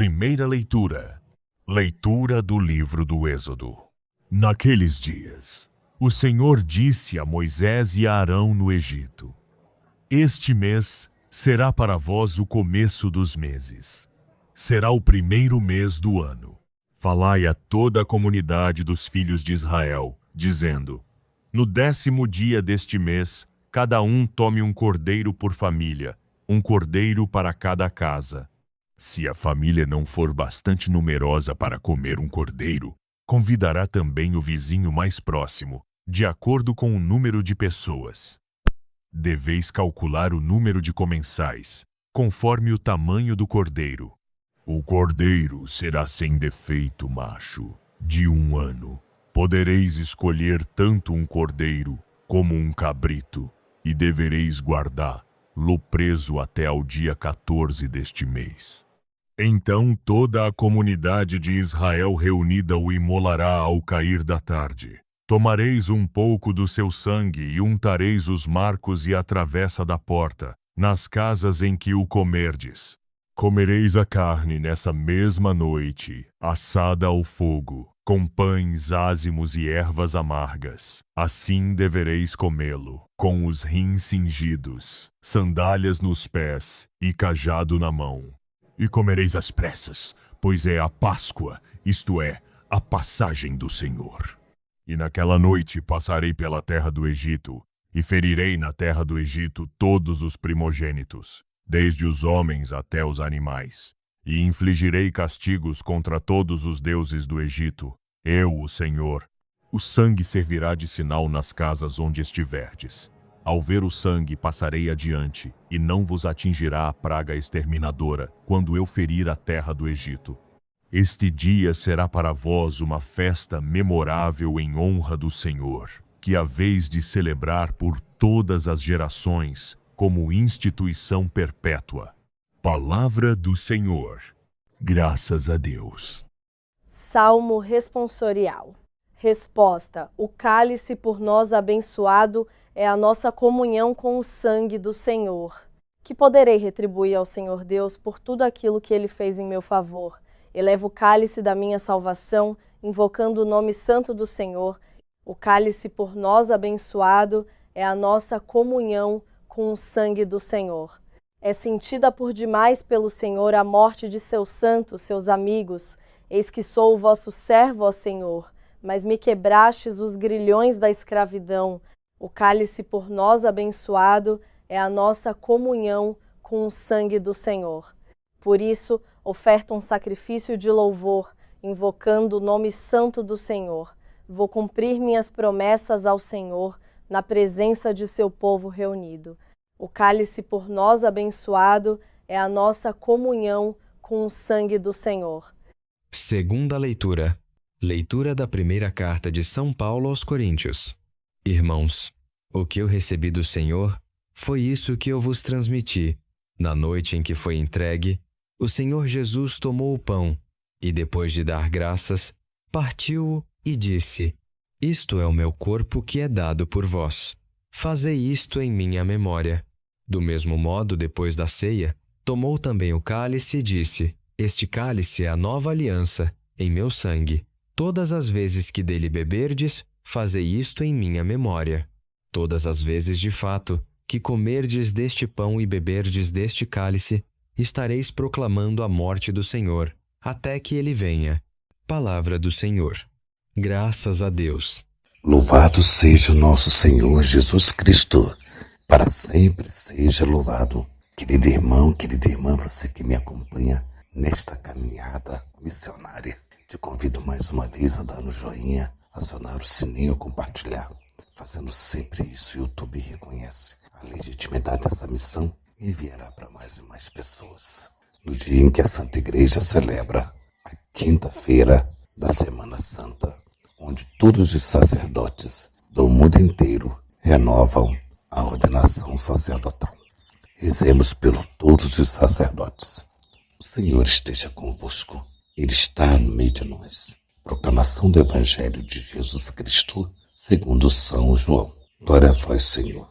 Primeira leitura. Leitura do livro do Êxodo. Naqueles dias, o Senhor disse a Moisés e a Arão no Egito: Este mês será para vós o começo dos meses. Será o primeiro mês do ano. Falai a toda a comunidade dos filhos de Israel, dizendo: No 10º dia deste mês, cada um tome um cordeiro por família, um cordeiro para cada casa. Se a família não for bastante numerosa para comer um cordeiro, convidará também o vizinho mais próximo, de acordo com o número de pessoas. Deveis calcular o número de comensais, conforme o tamanho do cordeiro. O cordeiro será sem defeito macho, de 1 ano. Podereis escolher tanto um cordeiro como um cabrito, e devereis guardá-lo preso até ao dia 14 deste mês. Então toda a comunidade de Israel reunida o imolará ao cair da tarde. Tomareis um pouco do seu sangue e untareis os marcos e a travessa da porta, nas casas em que o comerdes. Comereis a carne nessa mesma noite, assada ao fogo, com pães ázimos e ervas amargas. Assim devereis comê-lo, com os rins cingidos, sandálias nos pés e cajado na mão. E comereis às pressas, pois é a Páscoa, isto é, a passagem do Senhor. E naquela noite passarei pela terra do Egito, e ferirei na terra do Egito todos os primogênitos, desde os homens até os animais, e infligirei castigos contra todos os deuses do Egito, eu, o Senhor. O sangue servirá de sinal nas casas onde estiverdes. Ao ver o sangue, passarei adiante, e não vos atingirá a praga exterminadora, quando eu ferir a terra do Egito. Este dia será para vós uma festa memorável em honra do Senhor, que haveis de celebrar por todas as gerações, como instituição perpétua. Palavra do Senhor. Graças a Deus. Salmo responsorial. Resposta: o cálice por nós abençoado é a nossa comunhão com o sangue do Senhor. Que poderei retribuir ao Senhor Deus por tudo aquilo que Ele fez em meu favor? Elevo o cálice da minha salvação, invocando o nome santo do Senhor. O cálice por nós abençoado é a nossa comunhão com o sangue do Senhor. É sentida por demais pelo Senhor a morte de seus santos, seus amigos. Eis que sou o vosso servo, ó Senhor, mas me quebrastes os grilhões da escravidão. O cálice por nós abençoado é a nossa comunhão com o sangue do Senhor. Por isso, oferto um sacrifício de louvor, invocando o nome santo do Senhor. Vou cumprir minhas promessas ao Senhor, na presença de seu povo reunido. O cálice por nós abençoado é a nossa comunhão com o sangue do Senhor. Segunda leitura. Leitura da primeira carta de São Paulo aos Coríntios. Irmãos, o que eu recebi do Senhor foi isso que eu vos transmiti. Na noite em que foi entregue, o Senhor Jesus tomou o pão e, depois de dar graças, partiu-o e disse: Isto é o meu corpo que é dado por vós. Fazei isto em minha memória. Do mesmo modo, depois da ceia, tomou também o cálice e disse: Este cálice é a nova aliança, em meu sangue. Todas as vezes que dele beberdes, fazei isto em minha memória. Todas as vezes, de fato, que comerdes deste pão e beberdes deste cálice, estareis proclamando a morte do Senhor, até que ele venha. Palavra do Senhor. Graças a Deus. Louvado seja o nosso Senhor Jesus Cristo, para sempre seja louvado. Querido irmão, querida irmã, você que me acompanha nesta caminhada missionária, te convido mais uma vez a dar no joinha, acionar o sininho, compartilhar. Fazendo sempre isso, o YouTube reconhece a legitimidade dessa missão e enviará para mais e mais pessoas. No dia em que a Santa Igreja celebra a quinta-feira da Semana Santa, onde todos os sacerdotes do mundo inteiro renovam a ordenação sacerdotal. Rezemos por todos os sacerdotes. O Senhor esteja convosco. Ele está no meio de nós. Proclamação do Evangelho de Jesus Cristo, segundo São João. Glória a vós, Senhor.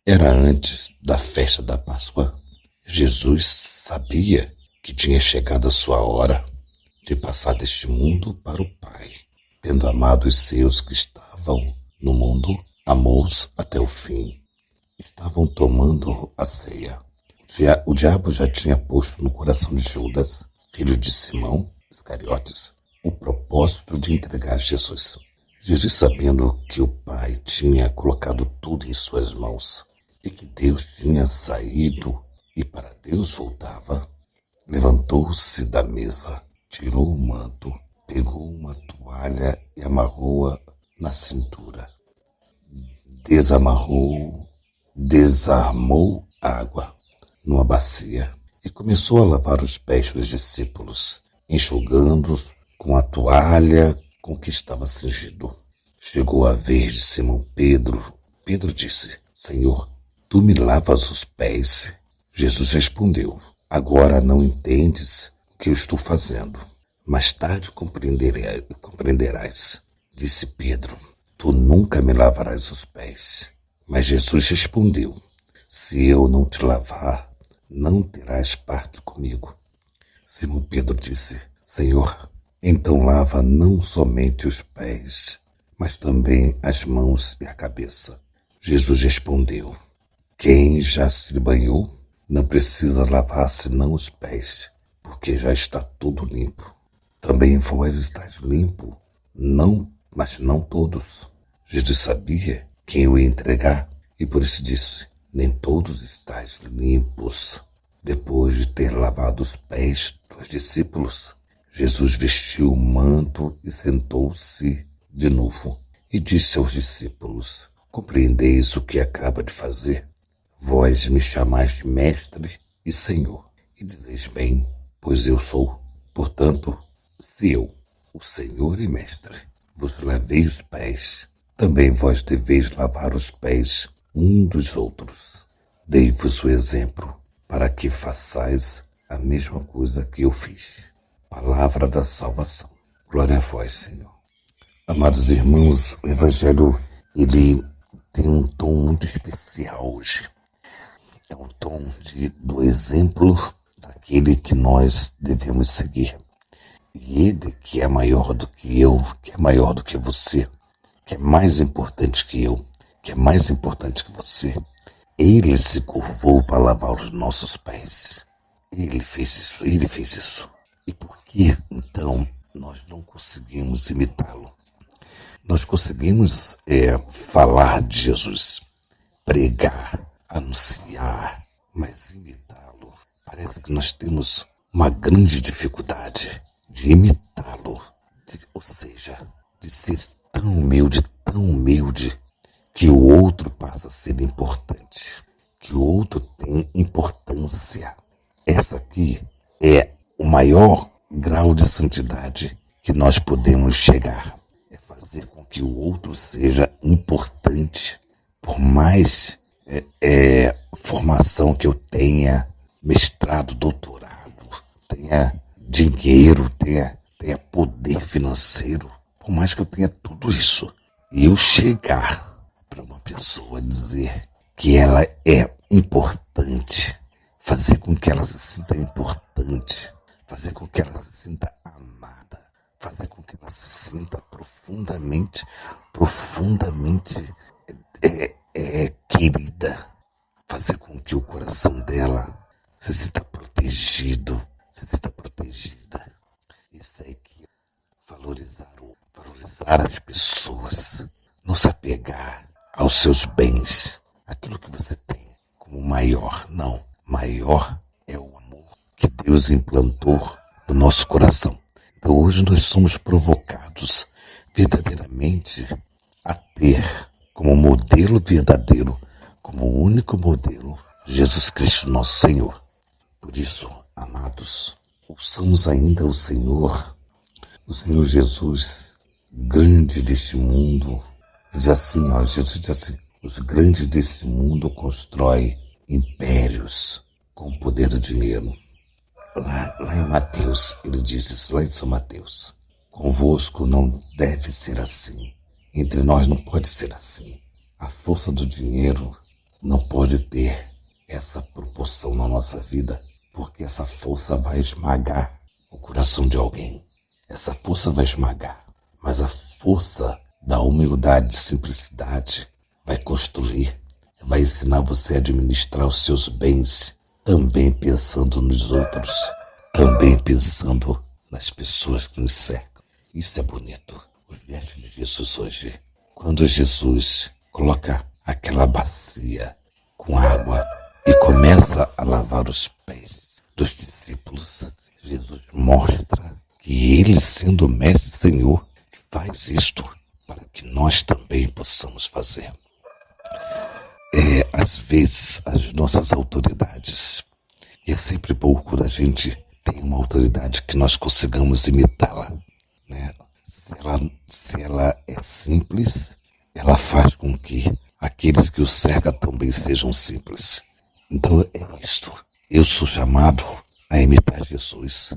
Era antes da festa da Páscoa. Jesus sabia que que tinha chegado a sua hora de passar deste mundo para o Pai. Tendo amado os seus que estavam no mundo, amou-os até o fim. Estavam tomando a ceia. O diabo já tinha posto no coração de Judas, filho de Simão Iscariotes, o propósito de entregar Jesus. Jesus, sabendo que o Pai tinha colocado tudo em suas mãos e que Deus tinha saído e para Deus voltava, levantou-se da mesa, tirou o manto, pegou uma toalha e amarrou-a na cintura. Desarmou água numa bacia e começou a lavar os pés dos discípulos, enxugando-os com a toalha com que estava cingido. Chegou a vez de Simão Pedro. Pedro disse: Senhor, tu me lavas os pés? Jesus respondeu: agora não entendes o que eu estou fazendo. Mais tarde compreenderás. Disse Pedro: tu nunca me lavarás os pés. Mas Jesus respondeu: se eu não te lavar, não terás parte comigo. Simão Pedro disse: Senhor, então lava não somente os pés, mas também as mãos e a cabeça. Jesus respondeu: quem já se banhou não precisa lavar senão os pés, porque já está tudo limpo. Também vós estáis limpo, mas não todos. Jesus sabia quem o ia entregar e por isso disse: nem todos estáis limpos. Depois de ter lavado os pés dos discípulos, Jesus vestiu o manto e sentou-se de novo e disse aos discípulos: compreendeis o que acaba de fazer? Vós me chamais de mestre e senhor, e dizeis bem, pois eu sou. Portanto, se eu, o senhor e mestre, vos lavei os pés, também vós deveis lavar os pés um dos outros. Dei-vos o exemplo, para que façais a mesma coisa que eu fiz. Palavra da salvação. Glória a vós, Senhor. Amados irmãos, o Evangelho, ele tem um tom muito especial hoje. É um tom do exemplo daquele que nós devemos seguir. E ele, que é maior do que eu, que é maior do que você, que é mais importante que eu, que é mais importante que você, ele se curvou para lavar os nossos pés. Ele fez isso. E por que, então, nós não conseguimos imitá-lo? Nós conseguimos falar de Jesus, pregar, anunciar, mas imitá-lo, parece que nós temos uma grande dificuldade de imitá-lo. Ou seja, de ser tão humilde, que o outro passa a ser importante, que o outro tem importância. Essa aqui é o maior grau de santidade que nós podemos chegar. É fazer com que o outro seja importante, por mais formação que eu tenha, mestrado, doutorado, tenha dinheiro, tenha poder financeiro, por mais que eu tenha tudo isso, e eu chegar para uma pessoa dizer que ela é importante, fazer com que ela se sinta importante, fazer com que ela se sinta amada, fazer com que ela se sinta profundamente querida, fazer com que o coração dela se sinta protegido, se sinta protegida. Isso é que valorizar as pessoas, não se apegar aos seus bens, aquilo que você tem como maior. Não, maior é o amor que Deus implantou no nosso coração. Então hoje nós somos provocados verdadeiramente a ter como modelo verdadeiro, como único modelo, Jesus Cristo, nosso Senhor. Por isso, amados, ouçamos ainda o Senhor Jesus, grande deste mundo. Jesus diz assim, os grandes desse mundo constroem impérios com o poder do dinheiro. Lá em Mateus, ele diz isso, lá em São Mateus. Convosco não deve ser assim. Entre nós não pode ser assim. A força do dinheiro não pode ter essa proporção na nossa vida, porque essa força vai esmagar o coração de alguém. Essa força vai esmagar, mas a força da humildade, simplicidade, vai construir, vai ensinar você a administrar os seus bens, também pensando nos outros, também pensando nas pessoas que nos cercam. Isso é bonito. Os versos de Jesus hoje, quando Jesus coloca aquela bacia com água e começa a lavar os pés dos discípulos, Jesus mostra que ele, sendo o mestre e Senhor, faz isto para que nós também possamos fazer. Às vezes, as nossas autoridades, e é sempre bom quando a gente tem uma autoridade que nós consigamos imitá-la, né? Se ela é simples, ela faz com que aqueles que o cercam também sejam simples. Então é isto. Eu sou chamado a imitar Jesus.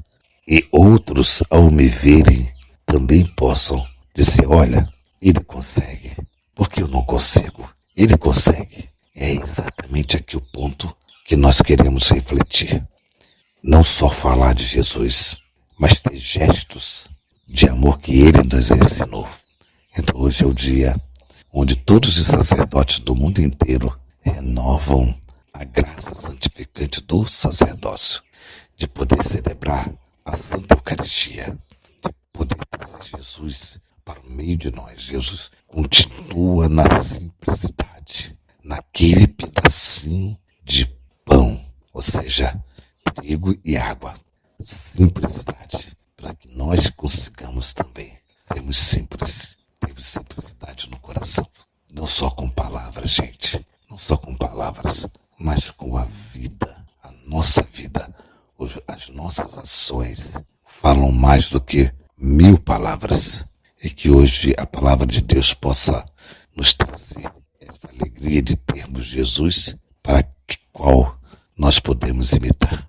E outros, ao me verem, também possam dizer, olha, ele consegue, porque eu não consigo. Ele consegue. É exatamente aqui o ponto que nós queremos refletir. Não só falar de Jesus, mas ter gestos de amor que ele nos ensinou. Então hoje é o dia onde todos os sacerdotes do mundo inteiro renovam a graça santificante do sacerdócio, de poder celebrar a Santa Eucaristia, de poder trazer Jesus para o meio de nós. Jesus continua na simplicidade, naquele pedacinho de pão, ou seja, trigo e água. Simplicidade, para que nós consigamos também sermos simples, termos simplicidade no coração. Não só com palavras, gente, não só com palavras, mas com a vida, a nossa vida. As nossas ações falam mais do que 1000 palavras. E que hoje a palavra de Deus possa nos trazer essa alegria de termos Jesus, para que qual nós podemos imitá-lo,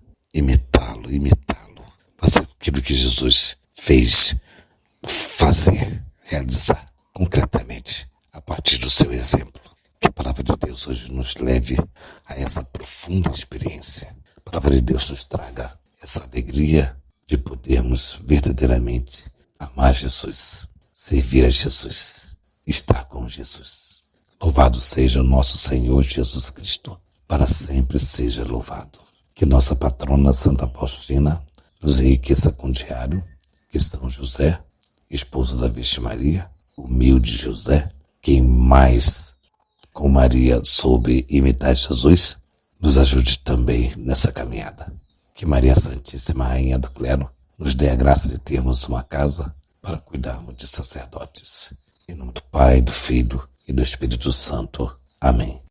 fazer aquilo que Jesus fez, realizar concretamente a partir do seu exemplo. Que a palavra de Deus hoje nos leve a essa profunda experiência. A palavra de Deus nos traga essa alegria de podermos verdadeiramente amar Jesus, servir a Jesus, estar com Jesus. Louvado seja o nosso Senhor Jesus Cristo, para sempre seja louvado. Que nossa patrona Santa Faustina nos enriqueça com o diário, que São José, esposo da Virgem Maria, humilde José, quem mais com Maria soube imitar Jesus, nos ajude também nessa caminhada. Que Maria Santíssima, Rainha do Clero, nos dê a graça de termos uma casa para cuidarmos de sacerdotes. Em nome do Pai, do Filho e do Espírito Santo. Amém.